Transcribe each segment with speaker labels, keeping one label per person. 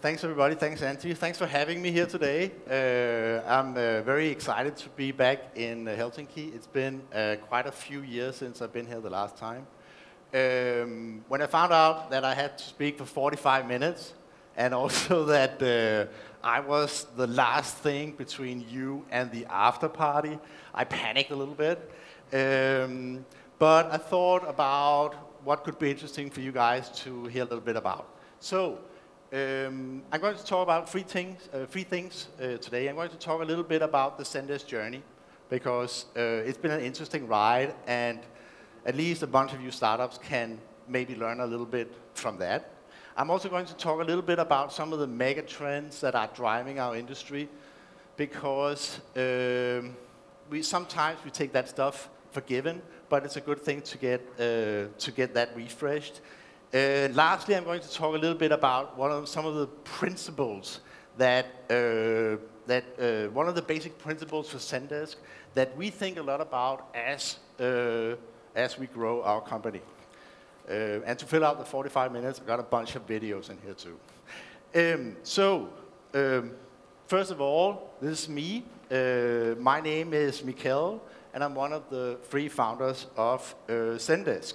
Speaker 1: Thanks everybody. Thanks Antti. Thanks for having me here today. I'm very excited to be back in Helsinki. It's been quite a few years since I've been here the last time. When I found out that I had to speak for 45 minutes, and also that I was the last thing between you and the after party, I panicked a little bit. But I thought about what could be interesting for you guys to hear a little bit about. So, I'm going to talk about three things today. I'm going to talk a little bit about the Zendesk journey, because it's been an interesting ride, and at least a bunch of you startups can maybe learn a little bit from that. I'm also going to talk a little bit about some of the megatrends that are driving our industry, because sometimes we take that stuff for given, but it's a good thing to get that refreshed. Lastly, I'm going to talk a little bit about some of the principles one of the basic principles for Zendesk that we think a lot about as we grow our company. And to fill out the 45 minutes, I've got a bunch of videos in here too. First of all, this is me. My name is Mikkel, and I'm one of the 3 founders of Zendesk.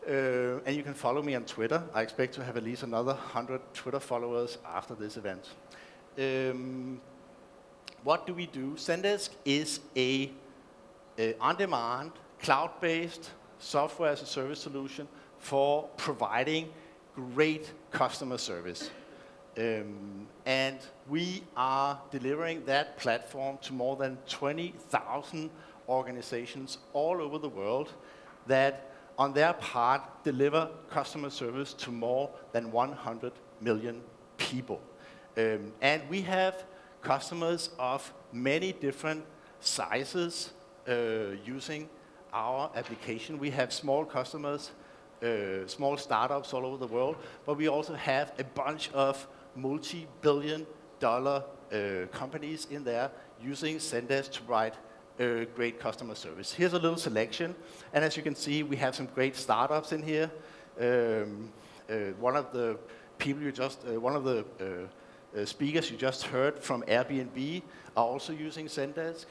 Speaker 1: And you can follow me on Twitter. I expect to have at least another 100 Twitter followers after this event. What do we do? Zendesk is a on-demand, cloud-based software as a service solution for providing great customer service. And we are delivering that platform to more than 20,000 organizations all over the world that on their part, deliver customer service to more than 100 million people. And we have customers of many different sizes using our application. We have small customers, small startups all over the world, but we also have a bunch of multi-billion-dollar companies in there using Zendesk to provide great customer service. Here's a little selection, and as you can see, we have some great startups in here. One of the speakers you just heard from Airbnb are also using Zendesk.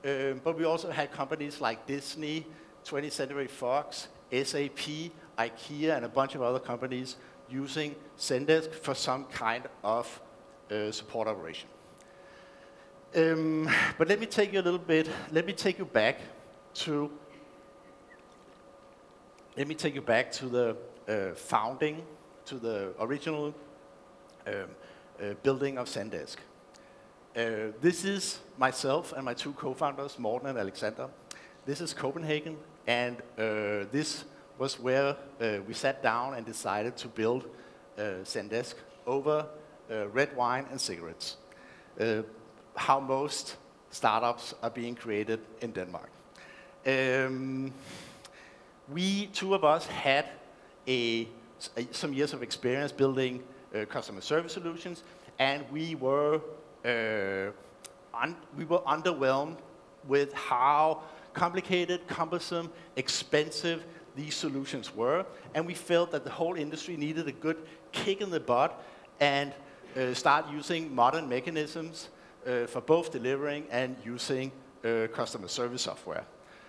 Speaker 1: But we also had companies like Disney, 20th Century Fox, SAP, IKEA, and a bunch of other companies using Zendesk for some kind of support operation. But let me take you back to the founding, to the original building of Zendesk. This is myself and my 2 co-founders, Morten and Alexander. This is Copenhagen, and this was where we sat down and decided to build Zendesk over red wine and cigarettes. How most startups are being created in Denmark. We, 2 of us, had some years of experience building customer service solutions, and we were underwhelmed with how complicated, cumbersome, expensive these solutions were, and we felt that the whole industry needed a good kick in the butt and start using modern mechanisms for both delivering and using customer service software.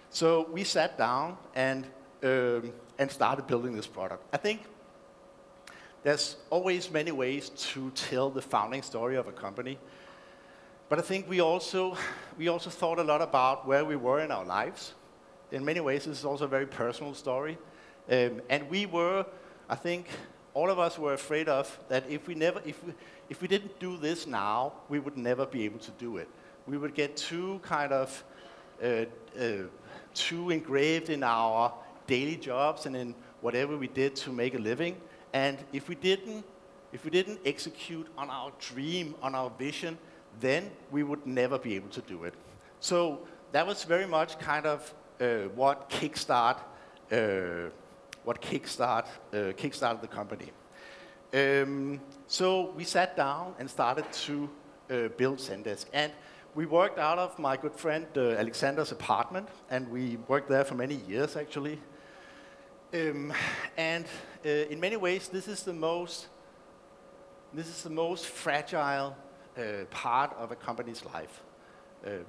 Speaker 1: So we sat down and started building this product. I think there's always many ways to tell the founding story of a company, but I think we also thought a lot about where we were in our lives. In many ways, this is also a very personal story, and I think all of us were afraid of that if we didn't do this now, we would never be able to do it. We would get too engraved in our daily jobs and in whatever we did to make a living. And if we didn't execute on our dream, on our vision, then we would never be able to do it. So that was very much kind of what kickstarted the company. So we sat down and started to build Zendesk. And we worked out of my good friend Alexander's apartment, and we worked there for many years, actually. In many ways, this is the most This is the most fragile part of a company's life.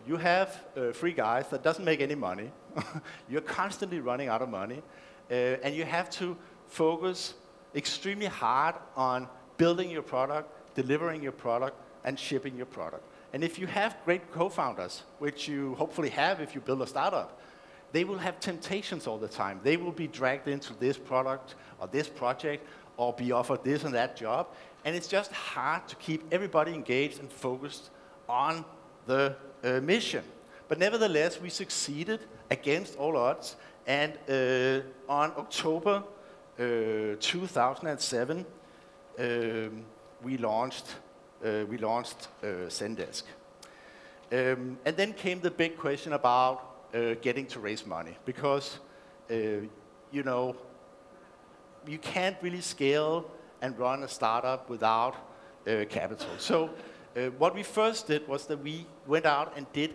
Speaker 1: You have 3 guys that doesn't make any money. You're constantly running out of money. And you have to focus extremely hard on building your product, delivering your product, and shipping your product. And if you have great co-founders, which you hopefully have if you build a startup, they will have temptations all the time. They will be dragged into this product or this project or be offered this and that job. And it's just hard to keep everybody engaged and focused on the mission. But nevertheless, we succeeded against all odds. And on October 2007, we launched Zendesk. And then came the big question about getting to raise money, because you know, you can't really scale and run a startup without capital. So what we first did was that we went out and did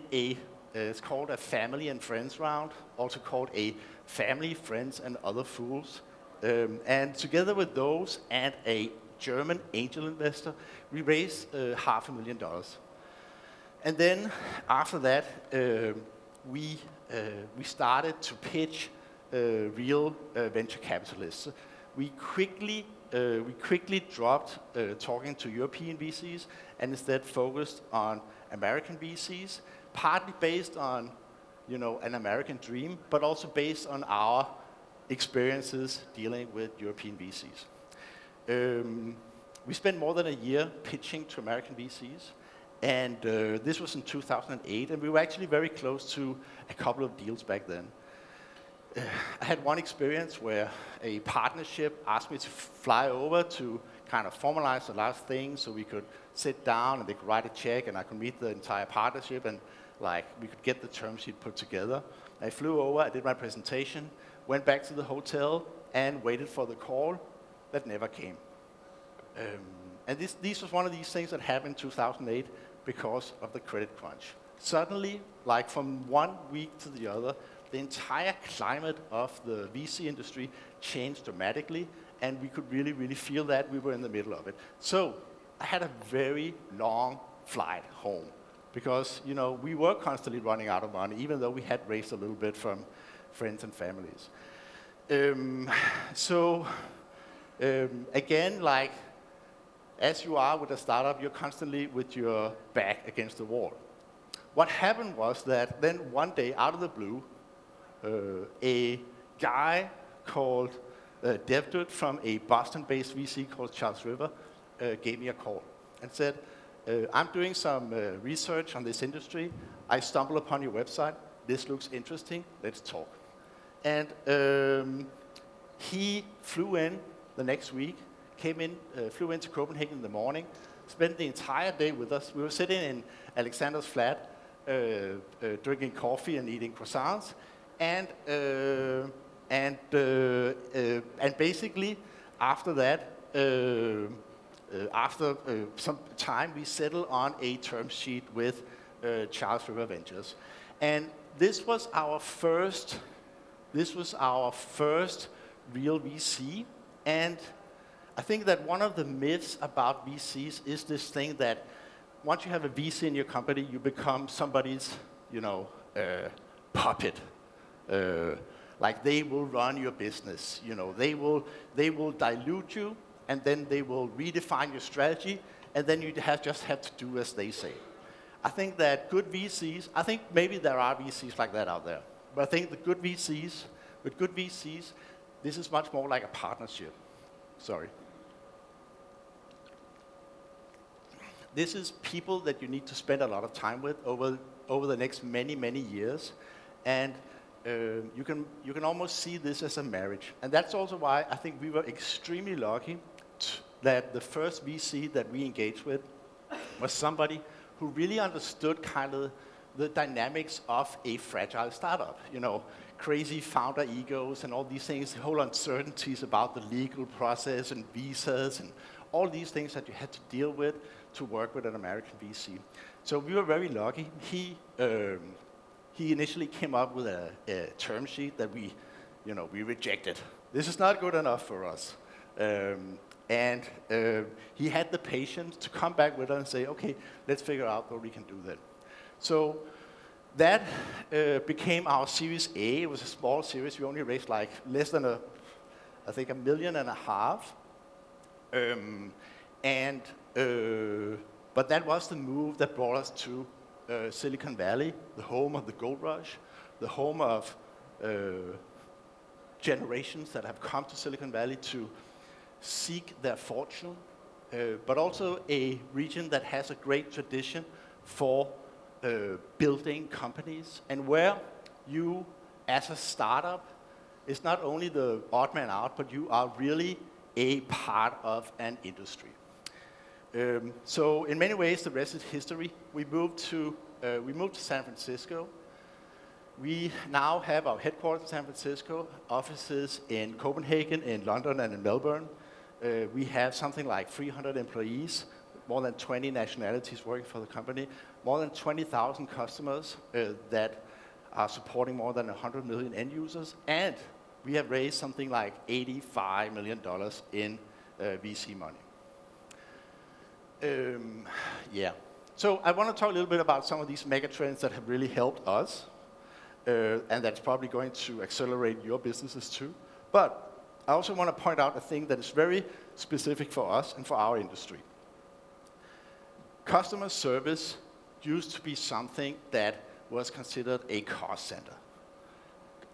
Speaker 1: it's called a family and friends round, also called a family, friends, and other fools. And together with those and a German angel investor, we raised $500,000. And then after that, we started to pitch real venture capitalists. We quickly dropped talking to European VCs and instead focused on American VCs, partly based on, you know, an American dream, but also based on our experiences dealing with European VCs. We spent more than a year pitching to American VCs, and this was in 2008, and we were actually very close to a couple of deals back then. I had one experience where a partnership asked me to fly over to kind of formalize the last thing so we could sit down and they could write a check and I could meet the entire partnership and like we could get the term sheet put together. I flew over, I did my presentation, went back to the hotel and waited for the call that never came. And this was one of these things that happened in 2008 because of the credit crunch. Suddenly, like from one week to the other, the entire climate of the VC industry changed dramatically, and we could really, really feel that we were in the middle of it. So I had a very long flight home because, you know, we were constantly running out of money, even though we had raised a little bit from friends and families. Again, like, as you are with a startup, you're constantly with your back against the wall. What happened was that then one day, out of the blue, a guy called Devdutt from a Boston-based VC called Charles River gave me a call and said, I'm doing some research on this industry. I stumbled upon your website. This looks interesting. Let's talk. And he flew in the next week, flew into Copenhagen in the morning, spent the entire day with us. We were sitting in Alexander's flat, drinking coffee and eating croissants. And basically, after that, after some time, we settled on a term sheet with Charles River Ventures, and this was our first real VC. And I think that one of the myths about VCs is this thing that once you have a VC in your company, you become somebody's, you know, puppet. Like they will run your business, you know, they will dilute you, and then they will redefine your strategy, and then you just have to do as they say. I think that good VCs, I think maybe there are VCs like that out there, but I think with good VCs, this is much more like a partnership. Sorry. This is people that you need to spend a lot of time with over the next many years, and you can almost see this as a marriage. And that's also why I think we were extremely lucky that the first VC that we engaged with was somebody who really understood kind of the dynamics of a fragile startup. You know, crazy founder egos and all these things, the whole uncertainties about the legal process and visas and all these things that you had to deal with to work with an American VC. So we were very lucky. He initially came up with a term sheet that we rejected. This is not good enough for us. And he had the patience to come back with us and say, okay, let's figure out what we can do then. So that became our Series A. It was a small series. We only raised like less than I think $1.5 million. But that was the move that brought us to Silicon Valley, the home of the gold rush, the home of generations that have come to Silicon Valley to seek their fortune, but also a region that has a great tradition for building companies, and where you, as a startup, is not only the odd man out, but you are really a part of an industry. So in many ways, the rest is history. We moved to San Francisco. We now have our headquarters in San Francisco, offices in Copenhagen, in London, and in Melbourne. We have something like 300 employees, more than 20 nationalities working for the company, more than 20,000 customers that are supporting more than 100 million end users, and we have raised something like $85 million in VC money. Yeah. So I want to talk a little bit about some of these megatrends that have really helped us, and that's probably going to accelerate your businesses too. But I also want to point out a thing that is very specific for us and for our industry. Customer service used to be something that was considered a cost center.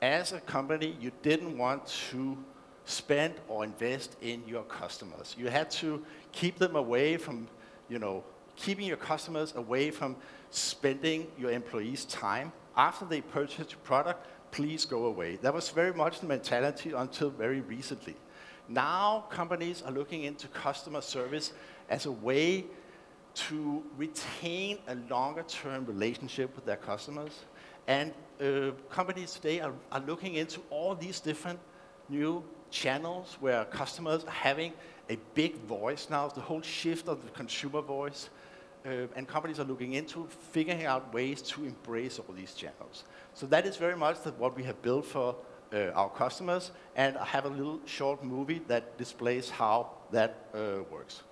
Speaker 1: As a company, you didn't want to spend or invest in your customers. You had to keep them away from, keeping your customers away from spending your employees' time. After they purchase your product, please go away. That was very much the mentality until very recently. Now, companies are looking into customer service as a way to retain a longer-term relationship with their customers. And companies today are looking into all these different new channels where customers are having a big voice now, the whole shift of the consumer voice. And companies are looking into figuring out ways to embrace all these channels. So that is very much what we have built for our customers. And I have a little short movie that displays how that works.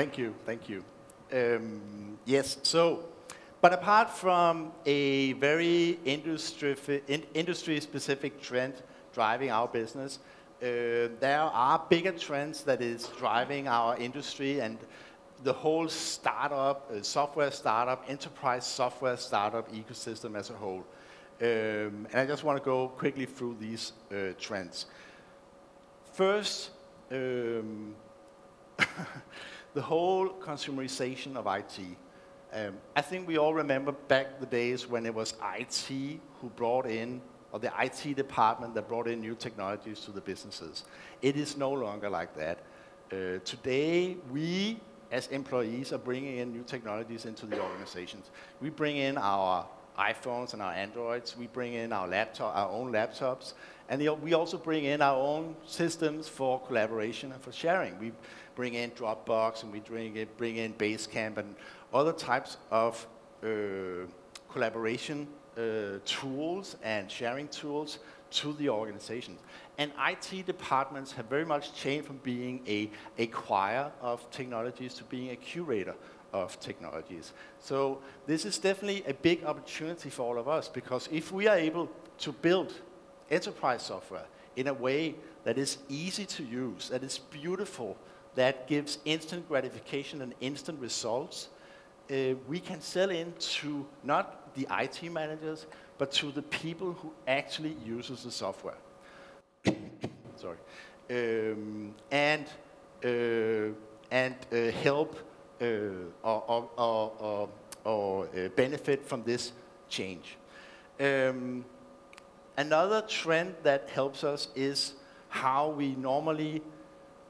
Speaker 1: Thank you, thank you. Yes, so, but apart from a very industry-specific trend driving our business, there are bigger trends that is driving our industry and the whole startup, software startup, enterprise software startup ecosystem as a whole. And I just want to go quickly through these trends. First, the whole consumerization of IT. I think we all remember back the days when it was IT who brought in, or the IT department that brought in new technologies to the businesses. It is no longer like that. Today, we as employees are bringing in new technologies into the organizations. We bring in our iPhones and our Androids. We bring in our own laptops. And we also bring in our own systems for collaboration and for sharing. We bring in Dropbox and we bring in Basecamp and other types of collaboration tools and sharing tools to the organizations. And IT departments have very much changed from being a acquirer of technologies to being a curator of technologies. So this is definitely a big opportunity for all of us, because if we are able to build enterprise software in a way that is easy to use, that is beautiful, that gives instant gratification and instant results, we can sell into not the IT managers, but to the people who actually uses the software. Sorry. And help or benefit from this change. Another trend that helps us is how we normally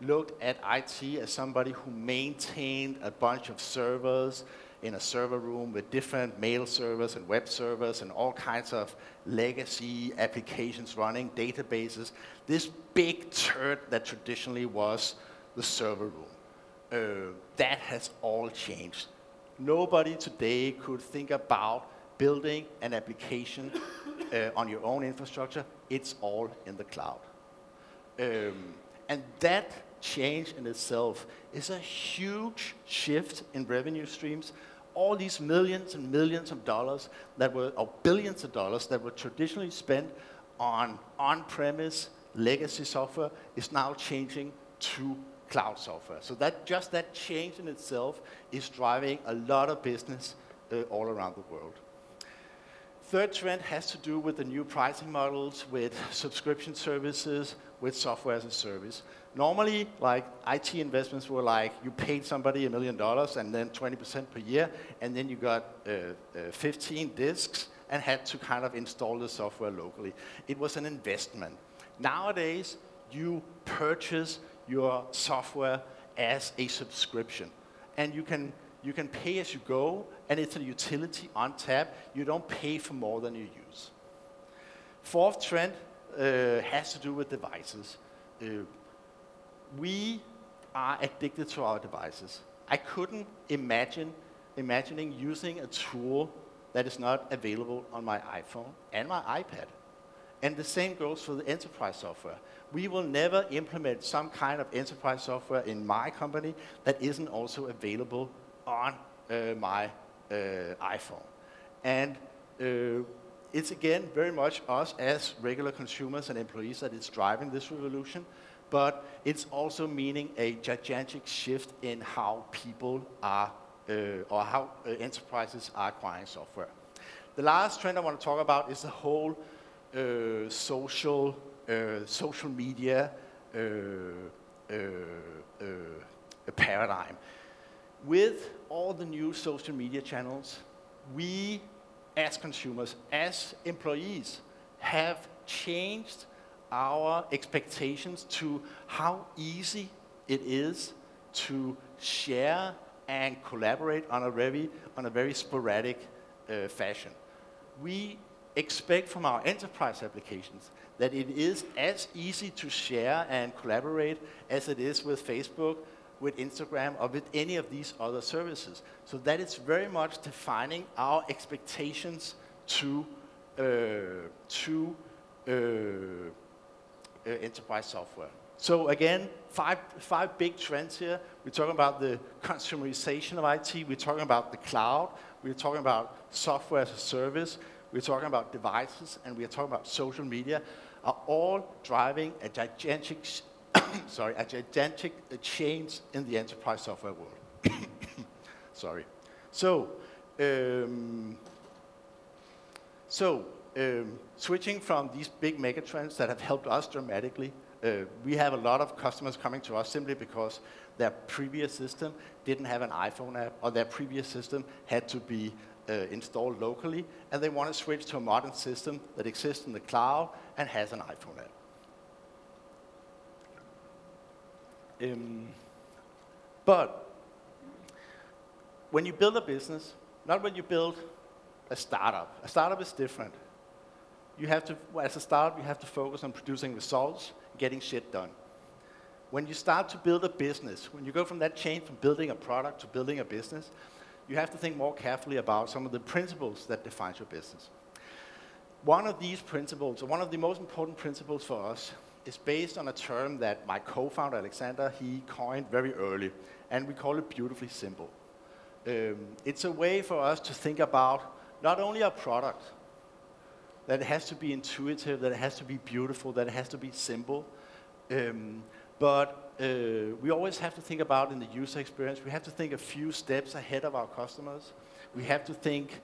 Speaker 1: looked at IT as somebody who maintained a bunch of servers in a server room with different mail servers and web servers and all kinds of legacy applications running, databases. This big turd that traditionally was the server room. That has all changed. Nobody today could think about building an application on your own infrastructure. It's all in the cloud. And that change in itself is a huge shift in revenue streams. All these millions and millions of dollars that were, or billions of dollars that were traditionally spent on on-premise legacy software is now changing to cloud software. So that just that change in itself is driving a lot of business all around the world. Third trend has to do with the new pricing models, with subscription services, with software as a service. Normally, like IT investments were like, you paid somebody $1 million and then 20% per year, and then you got 15 disks and had to kind of install the software locally. It was an investment. Nowadays, you purchase your software as a subscription, and you can pay as you go, and it's a utility on tap. You don't pay for more than you use. Fourth trend has to do with devices. We are addicted to our devices. I couldn't imagining using a tool that is not available on my iPhone and my iPad. And the same goes for the enterprise software. We will never implement some kind of enterprise software in my company that isn't also available on my iPhone. And it's again very much us as regular consumers and employees that is driving this revolution, but it's also meaning a gigantic shift in how people are, or how enterprises are acquiring software. The last trend I want to talk about is the whole social media paradigm. With all the new social media channels, we as consumers, as employees, have changed our expectations to how easy it is to share and collaborate on a very sporadic fashion. We expect from our enterprise applications that it is as easy to share and collaborate as it is with Facebook, with Instagram, or with any of these other services. So that is very much defining our expectations to enterprise software. So again, five big trends here. We're talking about the consumerization of IT. We're talking about the cloud. We're talking about software as a service. We're talking about devices, and we're talking about social media, are all driving a gigantic, a gigantic change in the enterprise software world. Sorry. So, switching from these big megatrends that have helped us dramatically, we have a lot of customers coming to us simply because their previous system didn't have an iPhone app, or their previous system had to be installed locally, and they want to switch to a modern system that exists in the cloud and has an iPhone app. But when you build a business, not when you build a startup is different. You have to, as a startup, you have to focus on producing results, getting shit done. When you start to build a business, when you go from that chain from building a product to building a business, you have to think more carefully about some of the principles that define your business. One of these principles, or one of the most important principles for us, is based on a term that my co-founder, Alexander, he coined very early, and we call it beautifully simple. It's a way for us to think about not only our product, that it has to be intuitive, that it has to be beautiful, that it has to be simple, but we always have to think about in the user experience, we have to think a few steps ahead of our customers. We have to think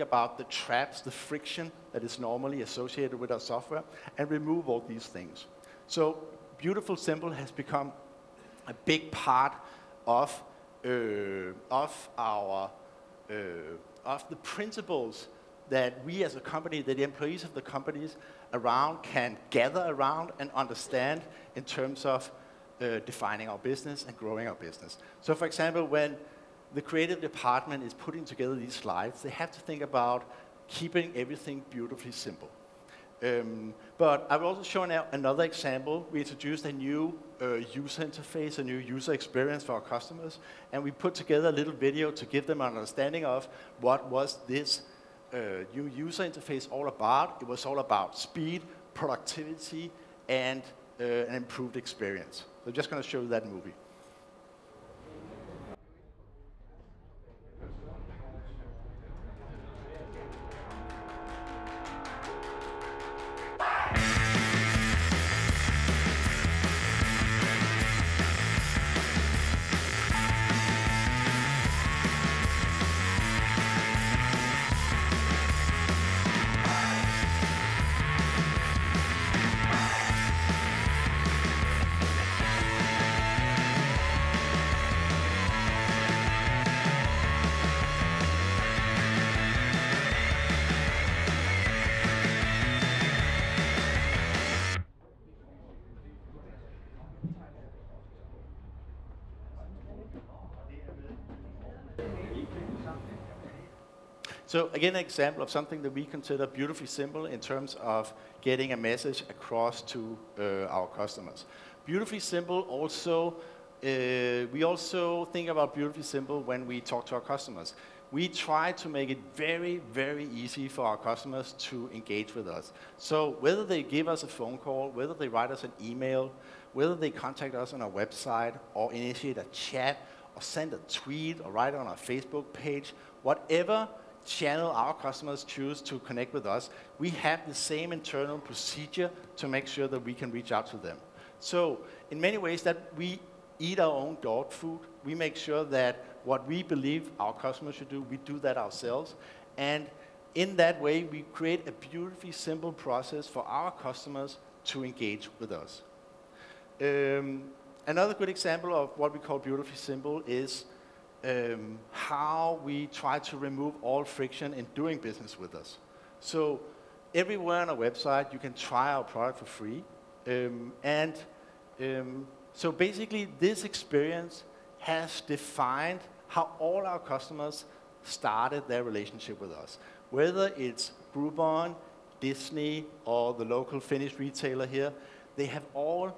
Speaker 1: about the traps, the friction that is normally associated with our software, and remove all these things. So beautiful simple has become a big part of the principles that we as a company, that the employees of the companies around can gather around and understand in terms of defining our business and growing our business. So for example, when the creative department is putting together these slides, they have to think about keeping everything beautifully simple. But I've also shown another example. We introduced a new user interface, a new user experience for our customers, and we put together a little video to give them an understanding of what was this new user interface all about. It was all about speed, productivity, and an improved experience. So I'm just going to show you that movie. So again, an example of something that we consider beautifully simple in terms of getting a message across to our customers. Beautifully simple also, we also think about beautifully simple when we talk to our customers. We try to make it very, very easy for our customers to engage with us. So whether they give us a phone call, whether they write us an email, whether they contact us on our website or initiate a chat or send a tweet or write on our Facebook page, whatever channel our customers choose to connect with us, we have the same internal procedure to make sure that we can reach out to them. So in many ways that we eat our own dog food, we make sure that what we believe our customers should do, we do that ourselves. And in that way, we create a beautifully simple process for our customers to engage with us. Another good example of what we call beautifully simple is how we try to remove all friction in doing business with us. So everywhere on our website, you can try our product for free. So basically, this experience has defined how all our customers started their relationship with us. Whether it's Groupon, Disney, or the local Finnish retailer here, they have all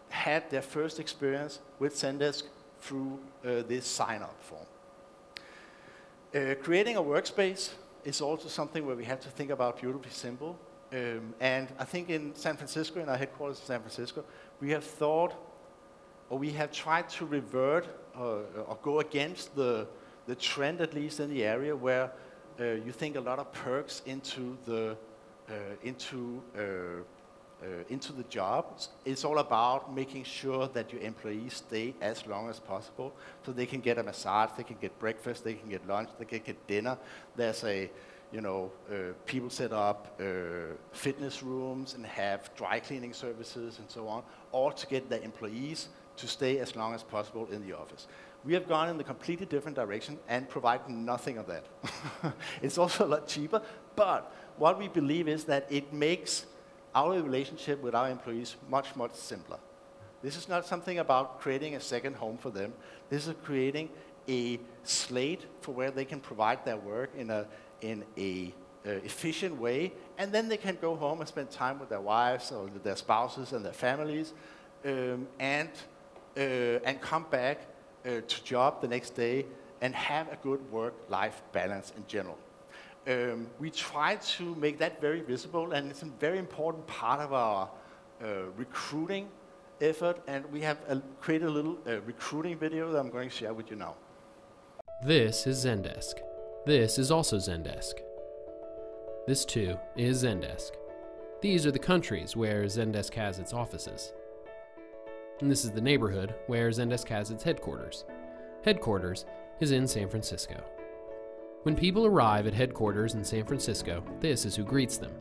Speaker 1: had their first experience with Zendesk through this sign-up form. Creating a workspace is also something where we have to think about beautifully simple. And I think in San Francisco, in our headquarters in San Francisco, we have thought, or we have tried to revert or go against the trend, at least in the area, where you think a lot of perks into the jobs. It's all about making sure that your employees stay as long as possible, so they can get a massage, they can get breakfast, they can get lunch, they can get dinner. There's people set up fitness rooms and have dry cleaning services and so on, all to get their employees to stay as long as possible in the office. We have gone in the completely different direction and provide nothing of that. It's also a lot cheaper, but what we believe is that it makes our relationship with our employees much, much simpler. This is not something about creating a second home for them. This is creating a slate for where they can provide their work in a efficient way, and then they can go home and spend time with their wives or with their spouses and their families, and come back to job the next day and have a good work-life balance in general. We try to make that very visible, and it's a very important part of our recruiting effort, and we have created a little recruiting video that I'm going to share with you now.
Speaker 2: This is Zendesk. This is also Zendesk. This too is Zendesk. These are the countries where Zendesk has its offices. And this is the neighborhood where Zendesk has its headquarters. Headquarters is in San Francisco. When people arrive at headquarters in San Francisco, this is who greets them.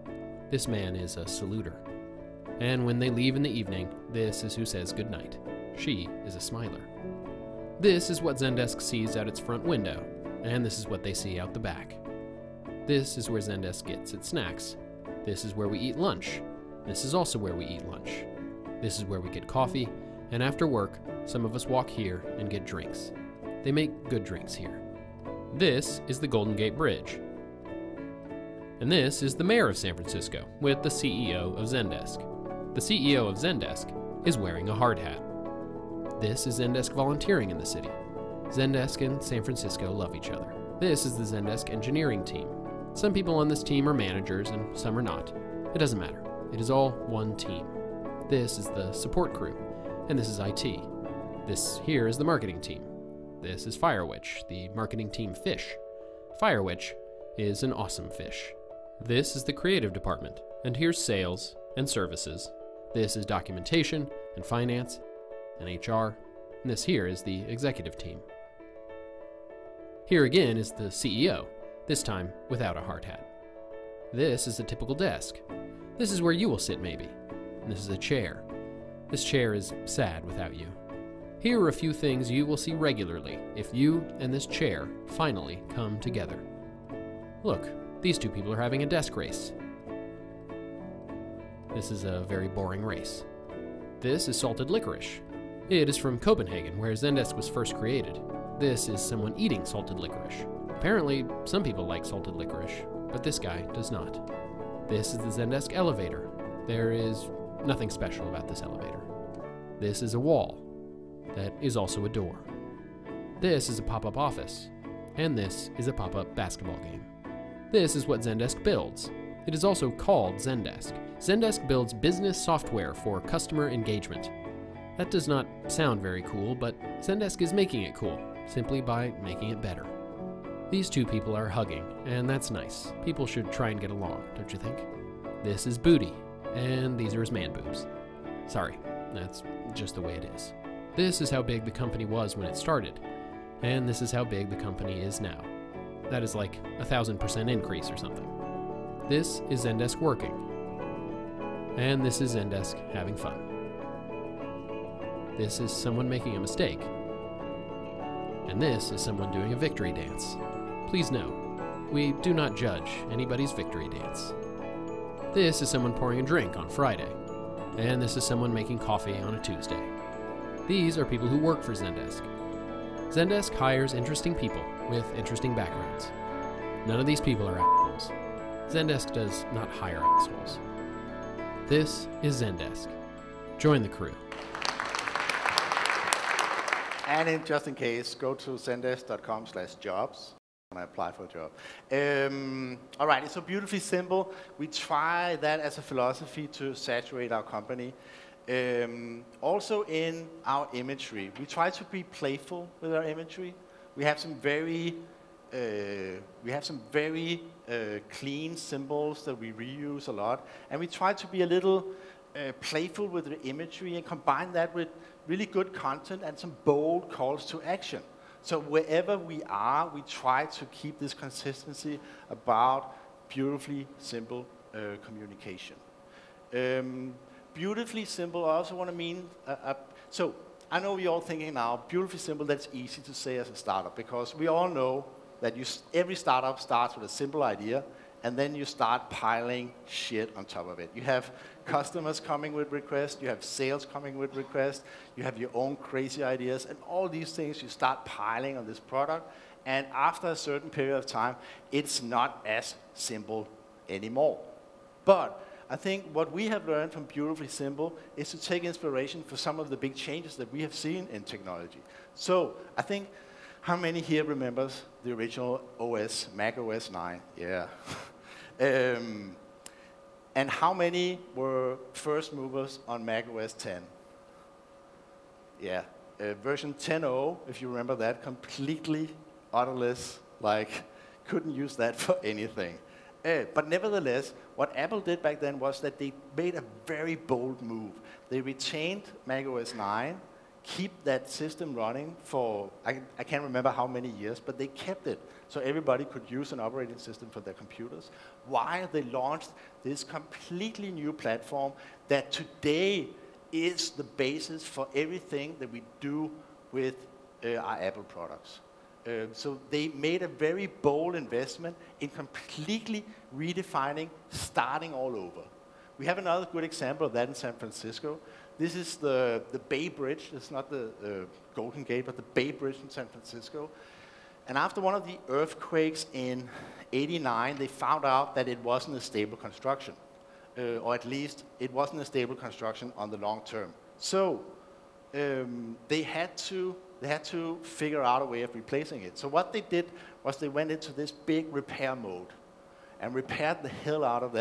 Speaker 2: This man is a saluter. And when they leave in the evening, this is who says goodnight. She is a smiler. This is what Zendesk sees out its front window, and this is what they see out the back. This is where Zendesk gets its snacks. This is where we eat lunch. This is also where we eat lunch. This is where we get coffee, and after work, some of us walk here and get drinks. They make good drinks here. This is the Golden Gate Bridge. And this is the mayor of San Francisco with the CEO of Zendesk. The CEO of Zendesk is wearing a hard hat. This is Zendesk volunteering in the city. Zendesk and San Francisco love each other. This is the Zendesk engineering team. Some people on this team are managers and some are not. It doesn't matter. It is all one team. This is the support crew, and this is IT. This here is the marketing team. This is Firewitch, the marketing team fish. Firewitch is an awesome fish. This is the creative department, and here's sales and services. This is documentation and finance and HR, and this here is the executive team. Here again is the CEO, this time without a hard hat. This is a typical desk. This is where you will sit maybe. And this is a chair. This chair is sad without you. Here are a few things you will see regularly if you and this chair finally come together. Look, these two people are having a desk race. This is a very boring race. This is salted licorice. It is from Copenhagen, where Zendesk was first created. This is someone eating salted licorice. Apparently, some people like salted licorice, but this guy does not. This is the Zendesk elevator. There is nothing special about this elevator. This is a wall. That is also a door. This is a pop-up office. And this is a pop-up basketball game. This is what Zendesk builds. It is also called Zendesk. Zendesk builds business software for customer engagement. That does not sound very cool, but Zendesk is making it cool, simply by making it better. These two people are hugging, and that's nice. People should try and get along, don't you think? This is Booty, and these are his man boobs. Sorry, that's just the way it is. This is how big the company was when it started, and this is how big the company is now. That is like 1,000% increase or something. This is Zendesk working, and this is Zendesk having fun. This is someone making a mistake, and this is someone doing a victory dance. Please note, we do not judge anybody's victory dance. This is someone pouring a drink on Friday, and this is someone making coffee on a Tuesday. These are people who work for Zendesk. Zendesk hires interesting people with interesting backgrounds. None of these people are assholes. Zendesk does not hire assholes. This is Zendesk. Join the crew.
Speaker 1: And just in case, go to zendesk.com/jobs. when I apply for a job. All right, it's so beautifully simple. We try that as a philosophy to saturate our company. Also in our imagery, we try to be playful with our imagery. We have some very clean symbols that we reuse a lot, and we try to be a little playful with the imagery and combine that with really good content and some bold calls to action. So wherever we are, we try to keep this consistency about beautifully simple communication. Beautifully simple, I also want to mean, so I know you're all thinking now, beautifully simple, that's easy to say as a startup, because we all know that every startup starts with a simple idea, and then you start piling shit on top of it. You have customers coming with requests, you have sales coming with requests, you have your own crazy ideas, and all these things you start piling on this product, and after a certain period of time, it's not as simple anymore. But I think what we have learned from Beautifully Simple is to take inspiration for some of the big changes that we have seen in technology. So I think, how many here remembers the original OS, Mac OS 9? Yeah. And how many were first movers on Mac OS 10? Yeah. Version 10.0, if you remember that, completely odorless, like couldn't use that for anything. But nevertheless, what Apple did back then was that they made a very bold move. They retained Mac OS 9, keep that system running for, I can't remember how many years, but they kept it so everybody could use an operating system for their computers, while they launched this completely new platform that today is the basis for everything that we do with our Apple products. So they made a very bold investment in completely redefining, starting all over. We have another good example of that in San Francisco. This is the Bay Bridge. It's not the Golden Gate, but the Bay Bridge in San Francisco. And after one of the earthquakes in '89, they found out that it wasn't a stable construction, or at least it wasn't a stable construction on the long term. So they had to figure out a way of replacing it. So what they did was they went into this big repair mode and repaired the hell out of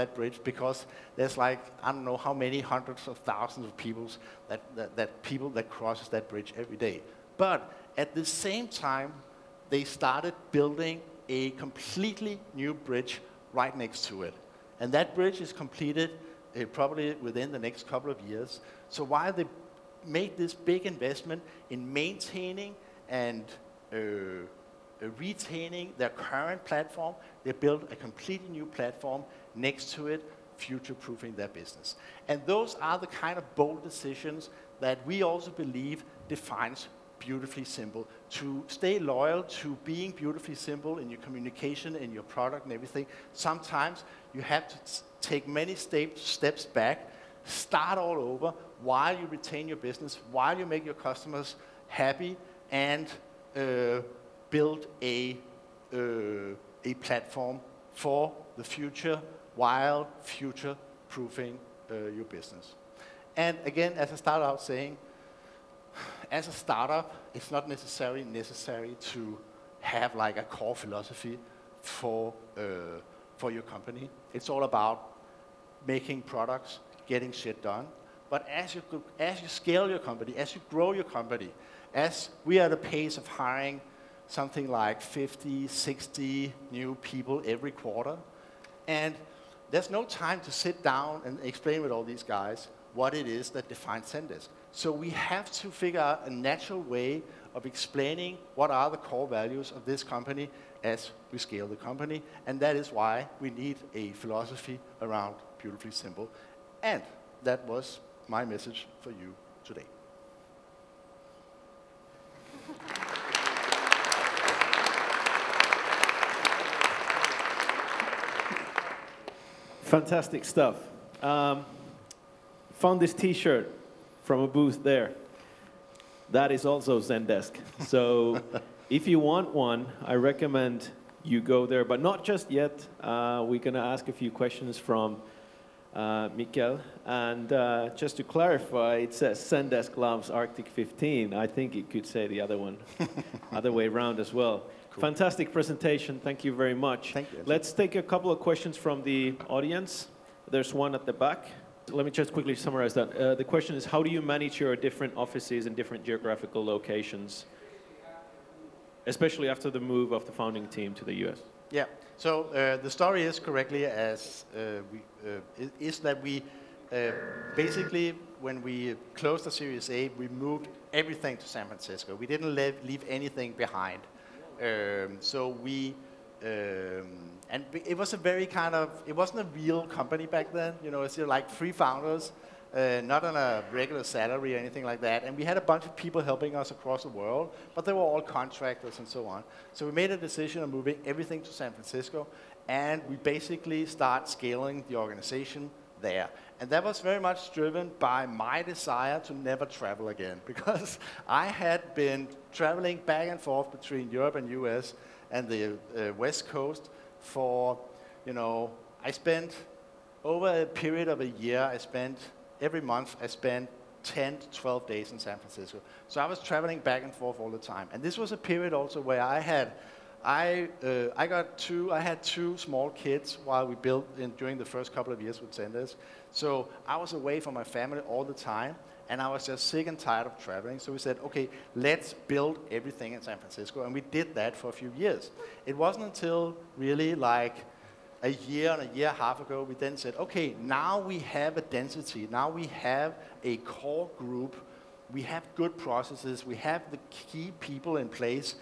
Speaker 1: that bridge, because there's like, I don't know how many hundreds of thousands of people that crosses that bridge every day. But at the same time, they started building a completely new bridge right next to it. And that bridge is completed probably within the next couple of years. So while they made this big investment in maintaining and retaining their current platform, they built a completely new platform next to it, future-proofing their business. And those are the kind of bold decisions that we also believe defines Beautifully Simple. To stay loyal to being beautifully simple in your communication, in your product and everything, sometimes you have to take many steps back, start all over, while you retain your business, while you make your customers happy, and build a platform for the future, while future-proofing your business. And again, as I started out saying, as a startup, it's not necessarily necessary to have like a core philosophy for your company. It's all about making products, getting shit done. But as you scale your company, as you grow your company, as we are at a pace of hiring something like 50, 60 new people every quarter, and there's no time to sit down and explain with all these guys what it is that defines Zendesk. So we have to figure out a natural way of explaining what are the core values of this company as we scale the company, and that is why we need a philosophy around Beautifully Simple. And that was my message for you today.
Speaker 3: Fantastic stuff. Found this T-shirt from a booth there. That is also Zendesk. So if you want one, I recommend you go there, but not just yet. We're going to ask a few questions from Mikkel. And just to clarify, it says Zendesk loves Arctic 15. I think it could say the other one, other way around as well. Fantastic presentation. Thank you very much.
Speaker 1: Thank you.
Speaker 3: Let's take a couple of questions from the audience. There's one at the back. Let me just quickly summarize that. The question is, how do you manage your different offices in different geographical locations, especially after the move of the founding team to the US?
Speaker 1: Yeah. So the story is correctly as is that we basically, when we closed the Series A, we moved everything to San Francisco. We didn't leave anything behind. So we, and it was a very kind of, it wasn't a real company back then. You know, it's like 3 founders, not on a regular salary or anything like that. And we had a bunch of people helping us across the world, but they were all contractors and so on. So we made a decision of moving everything to San Francisco, and we basically start scaling the organization there. And that was very much driven by my desire to never travel again, because I had been traveling back and forth between Europe and US and the West Coast for, you know, I spent, over a period of a year, every month I spent 10 to 12 days in San Francisco. So I was traveling back and forth all the time. And this was a period also where I had two small kids while we built during the first couple of years with Zendesk. So I was away from my family all the time, and I was just sick and tired of traveling. So we said, okay, let's build everything in San Francisco. And we did that for a few years. It wasn't until really like a year and a year and a half ago, we then said, okay, now we have a density. Now we have a core group. We have good processes. We have the key people in place.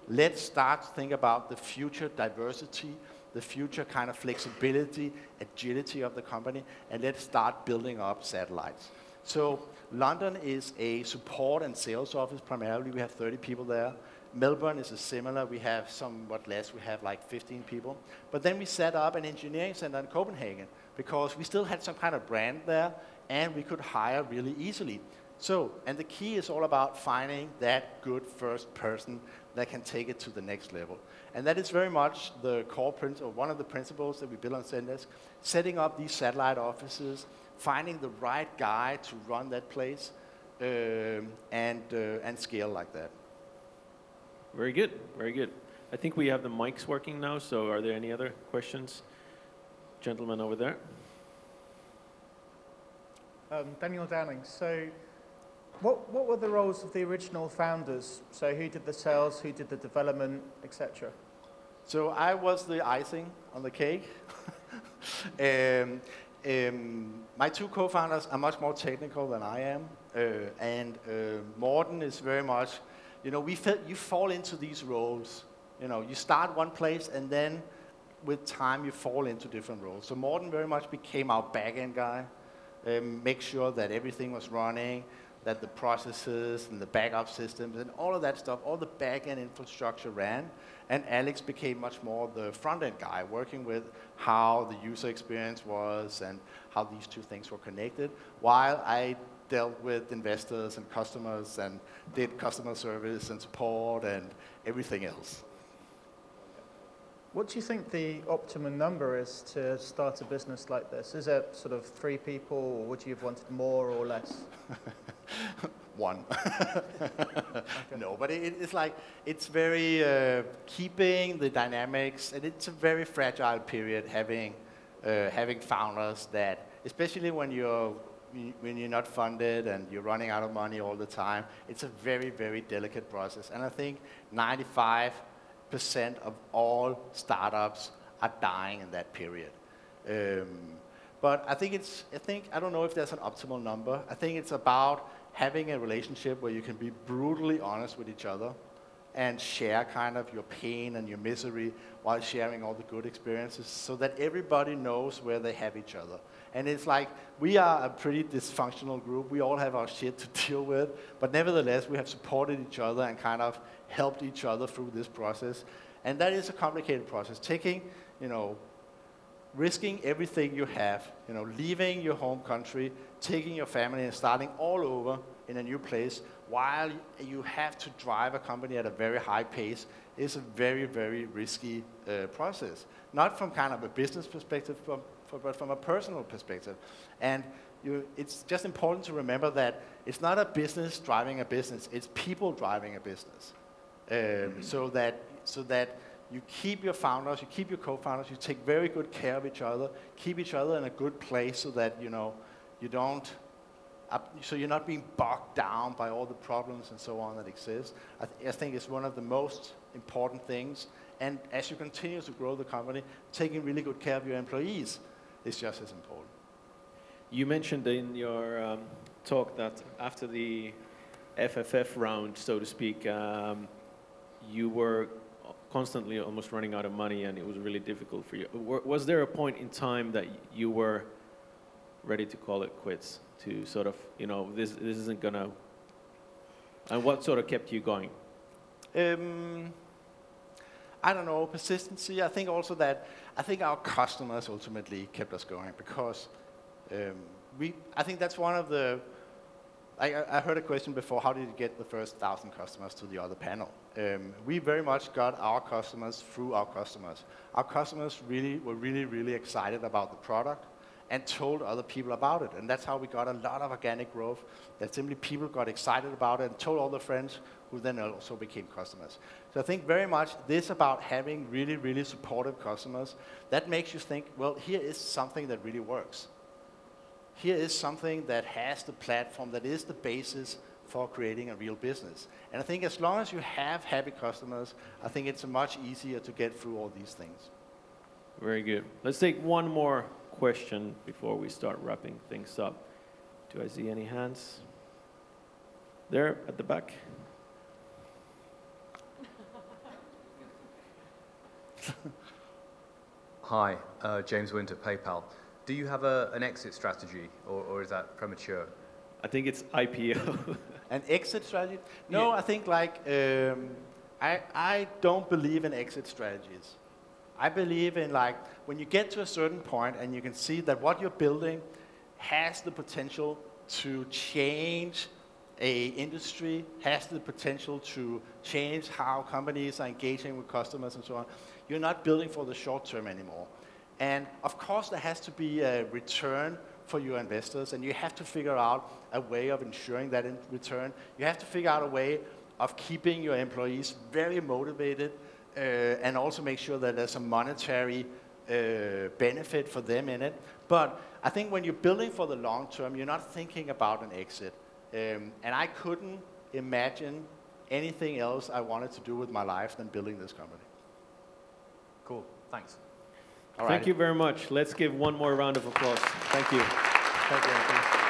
Speaker 1: Let's start to think about the future diversity, the future kind of flexibility, agility of the company, and let's start building up satellites. So London is a support and sales office primarily. We have 30 people there. Melbourne is a similar. We have somewhat less. We have like 15 people. But then we set up an engineering center in Copenhagen because we still had some kind of brand there, and we could hire really easily. So, and the key is all about finding that good first person that can take it to the next level. And that is very much the core principle, one of the principles that we build on Zendesk, setting up these satellite offices, finding the right guy to run that place, and scale like that.
Speaker 3: Very good, very good. I think we have the mics working now, so are there any other questions? Gentleman over there.
Speaker 4: Daniel Downing. So what were the roles of the original founders? So who did the sales, who did the development, etc.?
Speaker 1: So I was the icing on the cake. My 2 co-founders are much more technical than I am. And Morten is very much, you know, you fall into these roles. You know, you start one place and then with time you fall into different roles. So Morten very much became our back-end guy. Make sure that everything was running, that the processes and the backup systems and all of that stuff, all the back-end infrastructure ran. And Alex became much more the front-end guy, working with how the user experience was and how these 2 things were connected, while I dealt with investors and customers and did customer service and support and everything else.
Speaker 4: What do you think the optimum number is to start a business like this? Is it sort of 3 people, or would you have wanted more or less?
Speaker 1: 1. Okay. No, but it's like, it's very keeping the dynamics, and it's a very fragile period having founders that, especially when you're not funded and you're running out of money all the time, it's a very, very delicate process. And I think 95% of all startups are dying in that period. But I don't know if there's an optimal number. I think it's about having a relationship where you can be brutally honest with each other and share kind of your pain and your misery while sharing all the good experiences so that everybody knows where they have each other. And it's like, we are a pretty dysfunctional group. We all have our shit to deal with, but nevertheless, we have supported each other and kind of helped each other through this process. And that is a complicated process. Taking, you know, risking everything you have, you know, leaving your home country, taking your family and starting all over in a new place while you have to drive a company at a very high pace is a very, very risky process. Not from kind of a business perspective, but from a personal perspective. And it's just important to remember that it's not a business driving a business, it's people driving a business. So that so that you keep your founders, you keep your co-founders, you take very good care of each other, keep each other in a good place so that, you know, you don't, so you're not being bogged down by all the problems and so on that exist. I think it's one of the most important things. And as you continue to grow the company, taking really good care of your employees is just as important.
Speaker 3: You mentioned in your talk that after the FFF round, so to speak, you were constantly almost running out of money and it was really difficult for you. Was there a point in time that you were ready to call it quits, to sort of, you know, this isn't gonna, and what sort of kept you going?
Speaker 1: I don't know, persistency. I think also that, I think our customers ultimately kept us going because I think that's one of the, I heard a question before, how did you get the first 1,000 customers to the other panel? We very much got our customers through our customers. Our customers were really excited about the product and told other people about it. And that's how we got a lot of organic growth, that simply people got excited about it and told all their friends, who then also became customers. So I think very much this about having really supportive customers, that makes you think, well, here is something that really works. Here is something that has the platform, that is the basis for creating a real business. And I think as long as you have happy customers, I think it's much easier to get through all these things.
Speaker 3: Very good. Let's take one more question before we start wrapping things up. Do I see any hands? There at the back.
Speaker 5: Hi, James Winter, PayPal. Do you have an exit strategy, or is that premature?
Speaker 3: I think it's IPO.
Speaker 1: An exit strategy? No, yeah. I think like, I don't believe in exit strategies. I believe in like, when you get to a certain point and you can see that what you're building has the potential to change a industry, has the potential to change how companies are engaging with customers and so on, you're not building for the short term anymore. And of course there has to be a return for your investors, and you have to figure out a way of ensuring that in return. You have to figure out a way of keeping your employees very motivated, and also make sure that there's a monetary benefit for them in it. But I think when you're building for the long term, you're not thinking about an exit. And I couldn't imagine anything else I wanted to do with my life than building this company.
Speaker 5: Cool, thanks.
Speaker 3: Thank you very much. Let's give one more round of applause. Thank you.
Speaker 1: Thank you.